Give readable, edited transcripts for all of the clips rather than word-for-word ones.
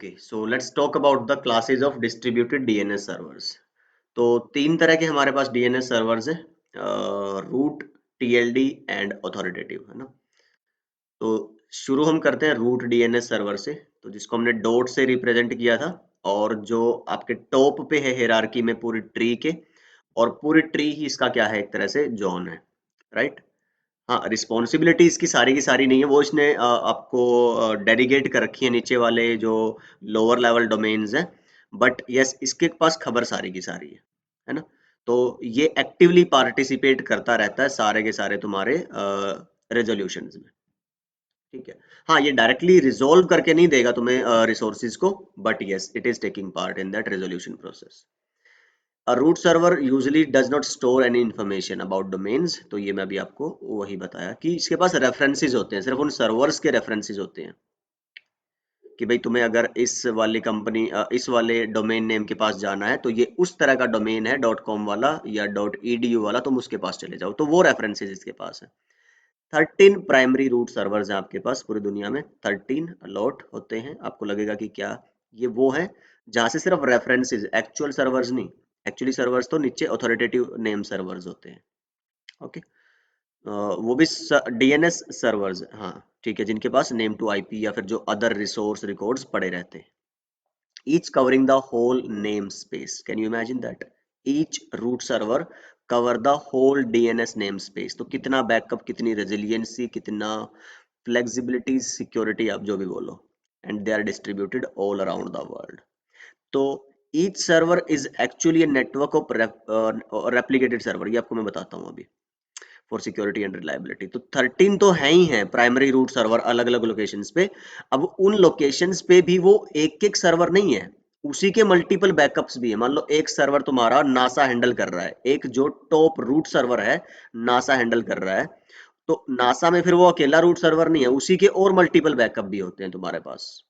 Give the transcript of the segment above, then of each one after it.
Okay, so let's talk about the classes of distributed DNS servers. तो तीन तरह के हमारे पास DNS सर्वर्स हैं, रूट, TLD एंड अथॉरिटेटिव, है ना। तो शुरू हम करते हैं रूट DNS सर्वर से, तो जिसको हमने डॉट से रिप्रेजेंट किया था, और जो आपके टॉप पे है हियरार्की में पूरी ट्री के, और पूरी ट्री ही इसका क्या है, एक तरह से जॉन है, राइट। हाँ, रिस्पॉन्सिबिलिटी इसकी सारी की सारी नहीं है, वो इसने आपको डेलीगेट कर रखी है नीचे वाले जो लोअर लेवल डोमेन्स हैं। बट यस, इसके पास खबर सारी की सारी है ना। तो ये एक्टिवली पार्टिसिपेट करता रहता है सारे के सारे तुम्हारे रेजोल्यूशंस में, ठीक है। हाँ, ये डायरेक्टली रिजोल्व करके नहीं देगा तुम्हें रिसोर्सिस को, but yes, it is taking part in that resolution process. A root server usually does not store any information about domains, तो ये मैं अभी आपको वही बताया कि इसके पास रेफरेंसेस होते हैं, सिर्फ उन सर्वर्स के रेफरेंसेस होते हैं कि भाई तुम्हें अगर इस वाली कंपनी इस वाले डोमेन नेम के पास जाना है, तो ये उस तरह का डोमेन है .com वाला या .edu वाला, तुम उसके पास चले जाओ, तो वो रेफरेंसेस इसके पास है। 13 प्राइमरी रूट सर्वर्स हैं आपके पास पूरी दुनिया में, 13 अलॉट होते हैं। आपको लगेगा कि क्या ये वो है जहां से सिर्फ रेफरेंसेस, एक्चुअल सर्वर्स नहीं। एक्चुअली सर्वर्स तो नीचे अथॉरिटेटिव नेम सर्वर्स होते हैं, ओके। वो भी डीएनएस सर्वर्स, हाँ ठीक है, जिनके पास नेम टू आईपी या फिर जो अदर रिसोर्स रिकॉर्ड्स पड़े रहते हैं, each covering the whole namespace. Can you imagine that? Each root server cover the whole DNS namespace. तो कितना बैकअप, कितनी रेजिलियंसी, कितना फ्लेक्सिबिलिटी, सिक्योरिटी, आप जो भी बोलो, and they are distributed all around the world. तो each server is actually a network of replicated server, ये आपको मैं बताता हूँ अभी, फॉर सिक्योरिटी एंड रिलायबिलिटी। तो 13 तो है ही है प्राइमरी रूट सर्वर अलग अलग लोकेशंस पे। अब उन लोकेशंस पे भी वो एक एक सर्वर नहीं है, उसी के मल्टीपल बैकअप्स भी है। मान लो एक सर्वर तुम्हारा नासा हैंडल कर रहा है, एक जो टॉप रूट सर्वर है नासा हैंडल कर रहा है, तो नासा में फिर वो अकेला रूट सर्वर नहीं है, उसी के और मल्टीपल बैकअप भी होते हैं तुम्हारे पास,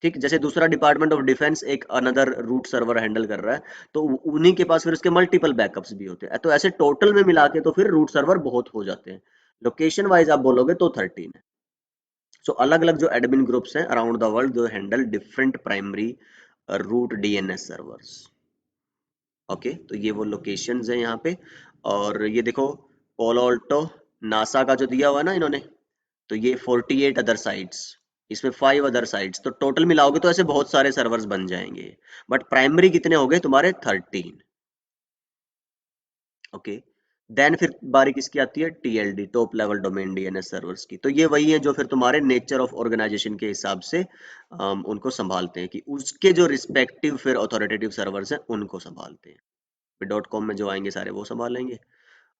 ठीक। जैसे दूसरा डिपार्टमेंट ऑफ डिफेंस एक अनदर रूट सर्वर हैंडल कर रहा है, तो उन्हीं के पास फिर उसके मल्टीपल बैकअप्स भी होते हैं। तो ऐसे टोटल में मिला के तो फिर रूट सर्वर बहुत हो जाते हैं। लोकेशन वाइज आप बोलोगे तो 13 है। सो अलग अलग जो एडमिन ग्रुप्स हैं अराउंड द वर्ल्ड जो handle different primary root DNS servers, okay. तो ये वो लोकेशंस हैं यहाँ पे। और ये देखो, पोलो ऑल्टो, नासा का जो दिया हुआ है ना इन्होंने, तो ये 48 अदर साइट्स, इसमें 5 अदर साइट्स, तो टोटल मिलाओगे तो ऐसे बहुत सारे सर्वर्स बन जाएंगे। बट प्राइमरी कितने हो गए तुम्हारे, 13, ओके। देन फिर बारी किसकी आती है, TLD, top level domain DNS servers की। तो ये वही है जो फिर तुम्हारे नेचर ऑफ ऑर्गेनाइजेशन के हिसाब से उनको संभालते हैं, कि उसके जो रिस्पेक्टिव फिर अथॉरिटेटिव सर्वर्स हैं उनको संभालते हैं। फिर .com में जो आएंगे सारे वो संभालेंगे।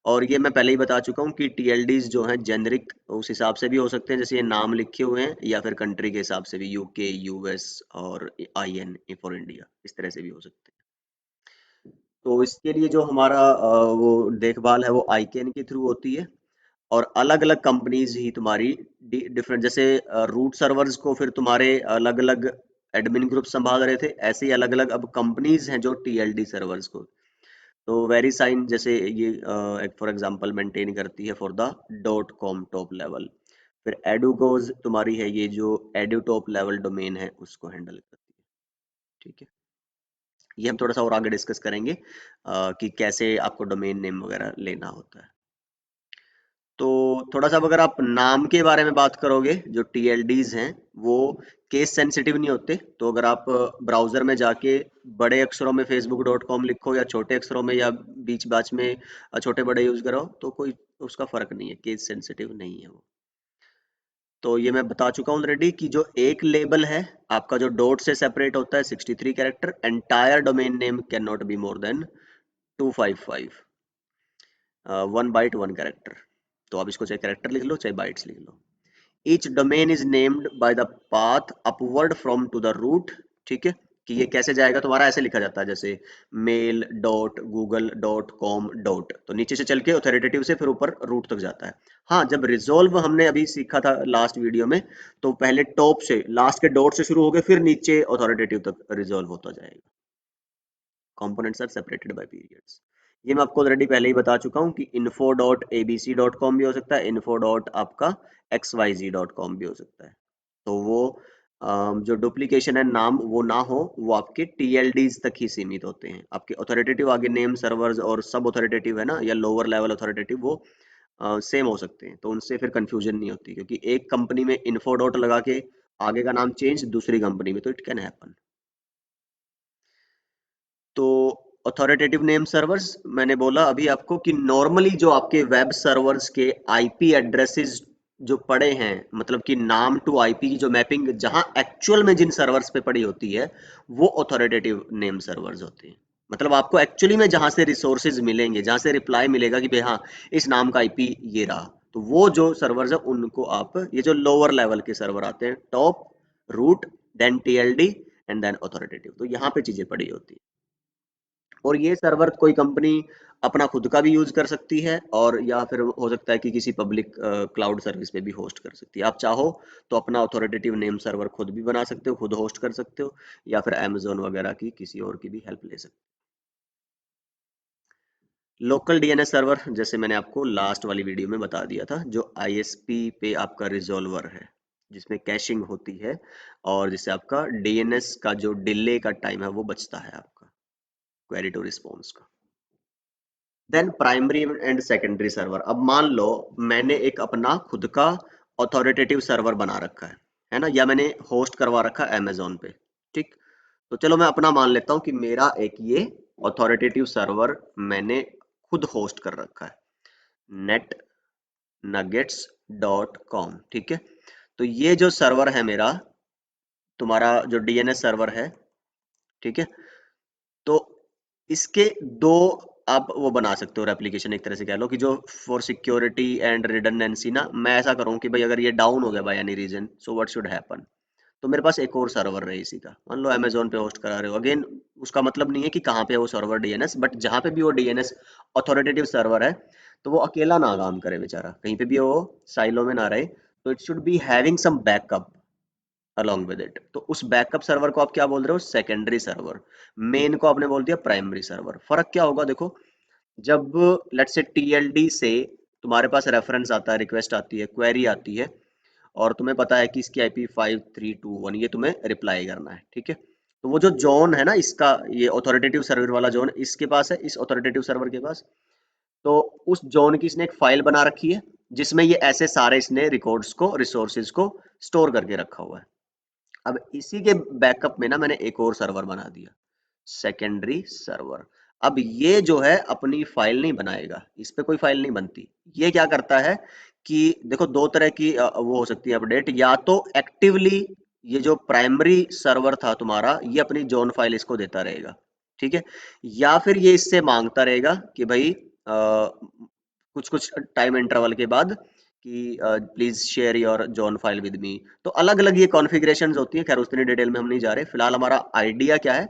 और ये मैं पहले ही बता चुका हूँ कि टीएलडीज जो हैं जेनरिक उस हिसाब से भी हो सकते हैं, जैसे ये नाम लिखे हुए हैं, या फिर कंट्री के हिसाब से भी, यूके, यूएस और आईएन फॉर इंडिया, इस तरह से भी हो सकते हैं। तो इसके लिए जो हमारा वो देखभाल है वो आईकेन के थ्रू होती है। और अलग अलग कंपनीज ही तुम्हारी डिफरेंट, जैसे रूट सर्वर्स को फिर तुम्हारे अलग अलग एडमिन ग्रुप संभाल रहे थे, ऐसे ही अलग अलग अब कंपनीज हैं जो टीएलडी सर्वर्स को, तो वेरी साइन जैसे ये एक फॉर एग्जांपल मेंटेन करती है for the .com top level. फिर एडुगोज तुम्हारी है, ये जो एडु टॉप लेवल डोमेन है उसको हैंडल करती है, ठीक है। ये हम थोड़ा सा और आगे डिस्कस करेंगे कि कैसे आपको डोमेन नेम वगैरह लेना होता है। तो थोड़ा सा अब अगर आप नाम के बारे में बात करोगे, जो टीएलडीज हैं वो केस सेंसिटिव नहीं होते। तो अगर आप ब्राउजर में जाके बड़े अक्षरों में facebook.com लिखो, या छोटे अक्षरों में, या बीच बाच में छोटे बड़े यूज करो, तो कोई उसका फर्क नहीं है, केस सेंसिटिव नहीं है वो। तो ये मैं बता चुका हूँ ऑलरेडी कि जो एक लेबल है आपका, जो डॉट से सेपरेट होता है, 63 character, entire domain name can not be more than 255, 1 byte 1 character. तो आप इसको चाहे कैरेक्टर लिख लो चाहे बाइट्स लिख लो। Each domain is named by the path upward from to the root, ठीक है। कि ये कैसे जाएगा तुम्हारा, ऐसे लिखा जाता है जैसे mail.google.com डॉट, तो नीचे से चल के ऑथोरिटेटिव से फिर ऊपर रूट तक जाता है। हाँ, जब रिजोल्व हमने अभी सीखा था लास्ट वीडियो में, तो पहले टॉप से लास्ट के डॉट से शुरू हो गए, फिर नीचे ऑथोरिटेटिव तक रिजोल्व होता जाएगा। Components are separated by periods. ये मैं आपको ऑलरेडी पहले ही बता चुका हूँ कि info.abc.com भी हो सकता है, info. आपका xyz.com भी हो सकता है। तो वो जो डुप्लीकेशन है नाम वो ना हो, वो आपके टीएलडीज तक ही सीमित होते हैं। आपके अथॉरिटेटिव आगे नेम सर्वर्स और सब अथॉरिटेटिव है ना, या लोअर लेवल अथॉरिटेटिव, वो सेम हो सकते हैं, तो उनसे फिर कंफ्यूजन नहीं होती, क्योंकि एक कंपनी में इन्फो डॉट लगा के आगे का नाम चेंज दूसरी कंपनी में, तो इट कैन हैपन। तो अथॉरिटेटिव नेम सर्वर्स मैंने बोला अभी आपको कि नॉर्मली जो आपके वेब सर्वर्स के आईपी एड्रेसेस जो पड़े हैं, मतलब कि नाम टू आईपी की जो मैपिंग जहां एक्चुअल में जिन सर्वर्स पे पड़ी होती है, वो अथॉरिटेटिव नेम सर्वर्स होते हैं। मतलब आपको एक्चुअली में जहां से रिसोर्सेज मिलेंगे, जहां से रिप्लाई मिलेगा कि भाई हाँ इस नाम का आईपी ये रहा, तो वो जो सर्वर्स है उनको आप, ये जो लोअर लेवल के सर्वर आते हैं, top, root, then TLD and then authoritative, तो यहाँ पे चीजें पड़ी होती है। और ये सर्वर कोई कंपनी अपना खुद का भी यूज कर सकती है, और या फिर हो सकता है कि किसी पब्लिक क्लाउड सर्विस पे भी होस्ट कर सकती है। आप चाहो तो अपना अथॉरिटेटिव नेम सर्वर खुद भी बना सकते हो, खुद होस्ट कर सकते हो, या फिर अमेजोन वगैरह की किसी और की भी हेल्प ले सकते हो। लोकल डीएनएस सर्वर जैसे मैंने आपको लास्ट वाली वीडियो में बता दिया था, जो आईएसपी पे आपका रिजॉल्वर है, जिसमें कैशिंग होती है, और जिससे आपका डीएनएस का जो डिले का टाइम है वो बचता है आपका, क्वेरी टू रिस्पॉन्स का। Then primary and secondary server. अब मान लो मैंने एक अपना खुद का अथॉरिटेटिव सर्वर बना रखा है ना, या मैंने होस्ट करवा रखा है अमेजोन पे, ठीक। तो चलो मैं अपना मान लेता हूँ कि मेरा एक ये अथॉरिटेटिव सर्वर मैंने खुद होस्ट कर रखा है, नेट नगेट्स डॉट कॉम, ठीक है। तो ये जो सर्वर है मेरा, तुम्हारा जो डीएनएस सर्वर है, ठीक है, तो इसके दो आप वो बना सकते हो एप्लीकेशन, एक तरह से कह लो कि जो फॉर सिक्योरिटी एंड रिडंडेंसी ना, मैं ऐसा करूँ कि भाई अगर ये डाउन हो गया by any reason, so what should happen, तो मेरे पास एक और सर्वर रहे इसी का, मान लो अमेजोन पे होस्ट करा रहे हो, अगेन उसका मतलब नहीं है कि कहाँ पे है वो सर्वर डीएनएस, बट जहाँ पे भी वो डीएनएस अथॉरिटेटिव सर्वर है, तो वो अकेला ना काम करे बेचारा, कहीं पे भी वो साइलो में ना रहे, तो it should be having some backup along with it। तो उस बैकअप सर्वर को आप क्या बोल रहे हो, सेकेंडरी सर्वर। मेन को आपने बोल दिया प्राइमरी सर्वर। फर्क क्या होगा देखो, जब लेट्स से टीएलडी से तुम्हारे पास रेफरेंस आता है, रिक्वेस्ट आती है, क्वेरी आती है, और तुम्हें पता है कि इसकी आईपी 5321, ये तुम्हें रिप्लाई करना है, ठीक है। तो वो जो जोन है ना इसका, ये अथॉरिटेटिव सर्वर वाला जोन इसके पास है, इस अथॉरिटेटिव सर्वर के पास, तो उस जोन की इसने एक फाइल बना रखी है, जिसमें ये ऐसे सारे इसने रिकॉर्ड्स को, रिसोर्सेज को स्टोर करके रखा हुआ है। अब इसी के बैकअप में ना मैंने एक और सर्वर बना दिया, सेकेंडरी सर्वर। अब ये जो है अपनी फाइल नहीं बनाएगा, इस पे कोई फाइल नहीं बनती। ये क्या करता है कि देखो दो तरह की वो हो सकती है अपडेट, या तो एक्टिवली ये जो प्राइमरी सर्वर था तुम्हारा, ये अपनी जोन फाइल इसको देता रहेगा, ठीक है, या फिर ये इससे मांगता रहेगा कि भाई कुछ कुछ टाइम इंटरवल के बाद कि please share your John file with me. तो अलग अलग ये कॉन्फ़िगरेशंस होती है, खैर उतनी डिटेल में हम नहीं जा रहे, फिलहाल हमारा आइडिया क्या है,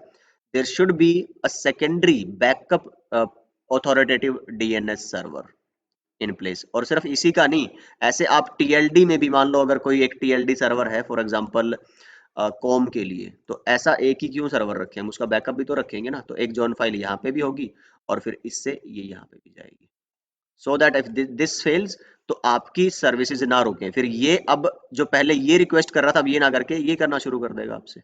there should be a secondary backup authoritative DNS server in place. और सिर्फ इसी का नहीं, ऐसे आप टीएलडी में भी मान लो अगर कोई एक टीएलडी सर्वर है फॉर एग्जांपल कॉम के लिए, तो ऐसा एक ही क्यों सर्वर रखे हम, उसका बैकअप भी तो रखेंगे ना, तो एक जॉन फाइल यहाँ पे भी होगी, और फिर इससे ये यहाँ पे भी जाएगी, so that if this fails, तो आपकी सर्विसेज ना रुके, फिर ये अब जो पहले ये रिक्वेस्ट कर रहा था, अब ये ना करके ये करना शुरू कर देगा आपसे,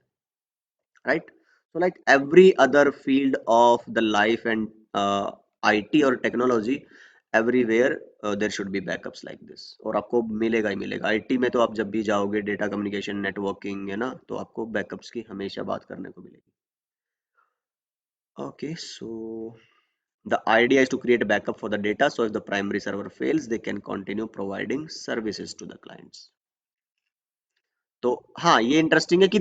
right. So like every other field of the life and IT और technology, everywhere there should be backups like this, और आपको मिलेगा ही मिलेगा। आईटी में तो आप जब भी जाओगे, डेटा कम्युनिकेशन नेटवर्किंग है ना, तो आपको बैकअप्स की हमेशा बात करने को मिलेगी। Okay, so the idea is to create a backup for the data, so if the primary server fails, they can continue providing services to the clients। तो हाँ, ये इंटरेस्टिंग है कि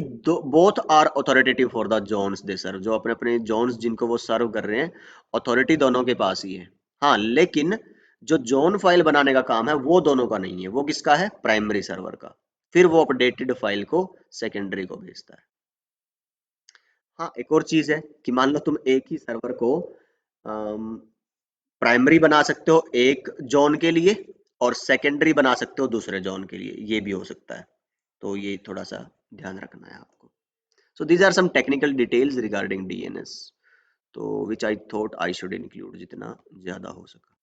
both are authoritative for the zones they serve, जो अपने अपने Jones जिनको वो सर्व कर रहे हैं, अथॉरिटी दोनों के पास ही है। हाँ, लेकिन जो जोन फाइल बनाने का काम है वो दोनों का नहीं है, वो किसका है, प्राइमरी सर्वर का। फिर वो अपडेटेड फाइल को सेकेंडरी को भेजता है। हाँ, एक और चीज है कि मान लो तुम एक ही सर्वर को प्राइमरी बना सकते हो एक जोन के लिए, और सेकेंडरी बना सकते हो दूसरे जोन के लिए, ये भी हो सकता है। तो ये थोड़ा सा ध्यान रखना है आपको। So these are some technical details regarding DNS, तो which I thought I should include, जितना ज्यादा हो सका।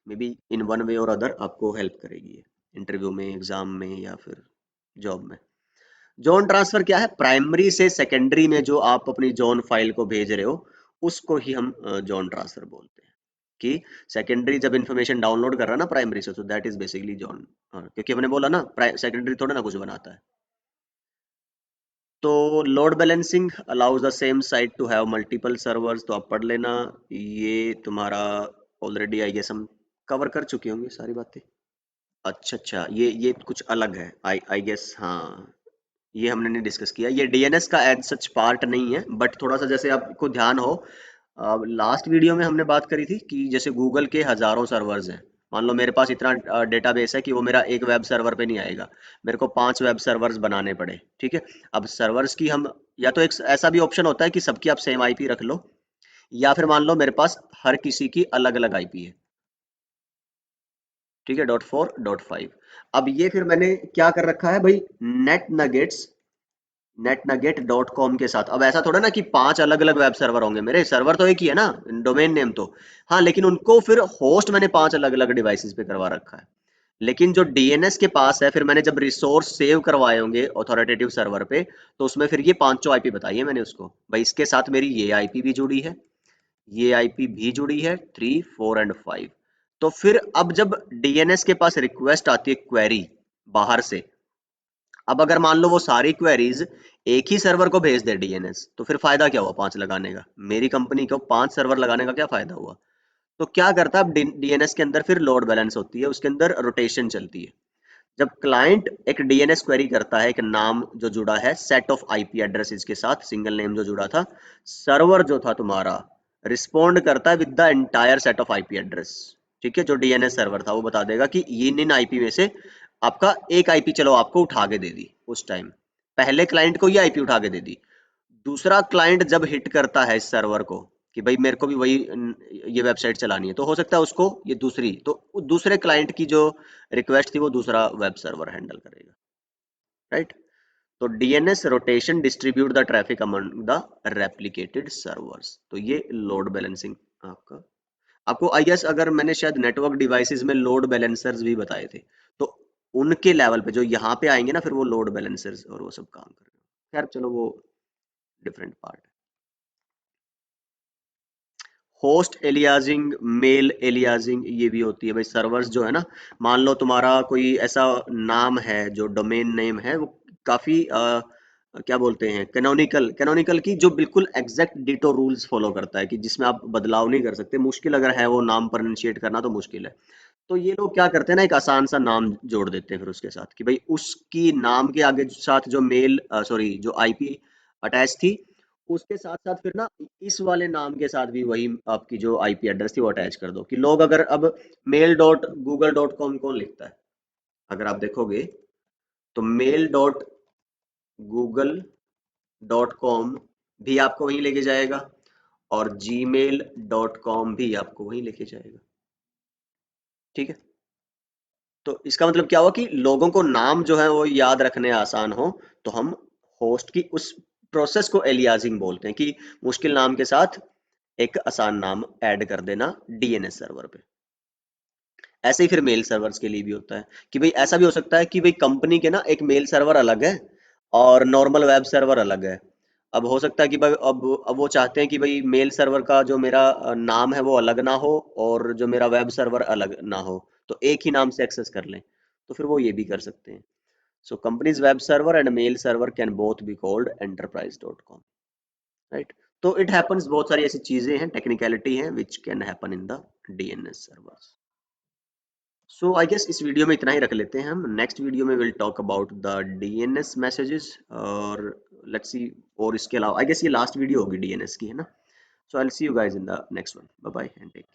May be in one way और अदर आपको हेल्प करेगी ये, इंटरव्यू में, एग्जाम में, या फिर जॉब में। जोन ट्रांसफर क्या है? प्राइमरी से सेकेंडरी में जो आप अपनी जोन फाइल को भेज रहे हो उसको ही हम जोन ट्रांसफर बोलते हैं। कि सेकेंडरी जब इंफॉर्मेशन डाउनलोड कर रहा है ना प्राइमरी से, तो दैट इज बेसिकली जोन। क्योंकि हमने बोला ना सेकेंडरी थोड़ा ना कुछ बनाता है। तो load balancing allows the same site to have multiple servers, तो आप पढ़ लेना। ये तुम्हारा ऑलरेडी आई गेस हम कवर कर चुके होंगे सारी बातें। अच्छा अच्छा, ये कुछ अलग है आई गेस। हाँ, ये हमने नहीं डिस्कस किया। ये डीएनएस का एज सच पार्ट नहीं है, बट थोड़ा सा जैसे आपको ध्यान हो, लास्ट वीडियो में हमने बात करी थी कि जैसे गूगल के हजारों सर्वर्स हैं। मान लो मेरे पास इतना डेटाबेस है कि वो मेरा एक वेब सर्वर पे नहीं आएगा, मेरे को 5 वेब सर्वर्स बनाने पड़े, ठीक है। अब सर्वर्स की हम, या तो एक ऐसा भी ऑप्शन होता है कि सबकी आप सेम आईपी रख लो, या फिर मान लो मेरे पास हर किसी की अलग अलग आईपी है, ठीक है, .4 .5। अब ये फिर मैंने क्या कर रखा है भाई, नेट नगेट्स netnugget.com के साथ। अब ऐसा थोड़ा ना कि 5 अलग अलग वेब सर्वर होंगे, मेरे सर्वर तो एक ही है ना, डोमेन नेम तो। हाँ, लेकिन उनको फिर होस्ट मैंने 5 अलग अलग डिवाइसेस पे करवा रखा है। लेकिन जो डीएनएस के पास है, फिर मैंने जब रिसोर्स सेव करवाए होंगे ऑथोरिटेटिव सर्वर पे, तो उसमें फिर ये पांचों आईपी बताई है मैंने उसको, भाई इसके साथ मेरी ये आईपी भी जुड़ी है, ये आईपी भी जुड़ी है, 3 4 एंड 5। तो फिर अब जब डीएनएस के पास रिक्वेस्ट आती है क्वेरी बाहर से, अब अगर मान लो वो सारी क्वेरीज एक ही सर्वर को भेज दे डीएनएस, तो फिर फायदा क्या हुआ 5 लगाने का? मेरी कंपनी को 5 सर्वर लगाने का क्या फायदा हुआ? तो क्या करता है, अब डीएनएस के अंदर फिर लोड बैलेंस होती है, उसके अंदर रोटेशन चलती है। जब क्लाइंट एक डीएनएस क्वेरी करता है, एक नाम जो जुड़ा है सेट ऑफ आईपी एड्रेसेस के साथ, सिंगल नेम जो जुड़ा था, सर्वर जो था तुम्हारा रिस्पोंड करता है with the entire set of IP address. ठीक है, जो डीएनएस सर्वर था वो बता देगा कि इन आईपी में से आपका एक आईपी चलो आपको उठा के दे दी उस टाइम, पहले क्लाइंट को ये आईपी उठा के दे दी। दूसरा क्लाइंट जब हिट करता है इस सर्वर को कि भाई मेरे को भी वही ये वेबसाइट चलानी है, तो हो सकता है उसको ये दूसरी, तो दूसरे क्लाइंट की जो रिक्वेस्ट थी वो दूसरा वेब सर्वर हैंडल करेगा, राइट। तो DNS rotation distribute the traffic among the replicated servers. तो ये लोड बैलेंसिंग आपका, आपको आई गेस अगर मैंने शायद नेटवर्क डिवाइसेस में लोड बैलेंसर्स भी बताए थे, तो उनके लेवल पे जो यहाँ पे आएंगे ना, फिर वो लोड बैलेंसर्स और वो सब काम करेगा। खैर चलो, वो different part. Host aliasing, mail aliasing ये भी होती है भाई। सर्वर्स जो है ना, मान लो तुम्हारा कोई ऐसा नाम है जो डोमेन नेम है, वो काफी क्या बोलते हैं, कैनोनिकल, कैनोनिकल की जो बिल्कुल एग्जैक्ट डिटो रूल्स फॉलो करता है, कि जिसमें आप बदलाव नहीं कर सकते, मुश्किल अगर है वो नाम प्रोनाउंशिएट करना तो मुश्किल है। तो ये लोग क्या करते हैं ना, एक आसान सा नाम जोड़ देते हैं फिर उसके साथ, कि भाई उसकी नाम के आगे साथ जो मेल सॉरी जो आईपी अटैच थी, उसके साथ साथ फिर ना इस वाले नाम के साथ भी वही आपकी जो आईपी एड्रेस थी वो अटैच कर दो। कि लोग अगर अब mail.google.com कौन लिखता है, अगर आप देखोगे तो mail.google.com भी आपको वहीं लेके जाएगा, और gmail.com भी आपको वहीं लेके जाएगा, ठीक है। तो इसका मतलब क्या हुआ कि लोगों को नाम जो है वो याद रखने आसान हो, तो हम होस्ट की उस प्रोसेस को एलियाजिंग बोलते हैं, कि मुश्किल नाम के साथ एक आसान नाम ऐड कर देना डीएनएस सर्वर पे। ऐसे ही फिर मेल सर्वर्स के लिए भी होता है, कि भाई ऐसा भी हो सकता है कि भाई कंपनी के ना एक मेल सर्वर अलग है और नॉर्मल वेब सर्वर अलग है। अब हो सकता है कि भाई अब वो चाहते हैं कि भाई मेल सर्वर का जो मेरा नाम है वो अलग ना हो, और जो मेरा वेब सर्वर अलग ना हो, तो एक ही नाम से एक्सेस कर लें, तो फिर वो ये भी कर सकते हैं। So companies web server and mail server can both be called enterprise.com, right. तो इट हैपन्स, बहुत सारी ऐसी चीजें हैं, टेक्निकलिटी हैं which can happen in the DNS servers. So I guess इस वीडियो में इतना ही रख लेते हैं हम। नेक्स्ट वीडियो में will talk about the DNS messages, और लेट्स सी, और इसके अलावा आई गेस ये लास्ट वीडियो होगी डीएनएस की, है ना। So I will see you guys in the next one. Bye bye and take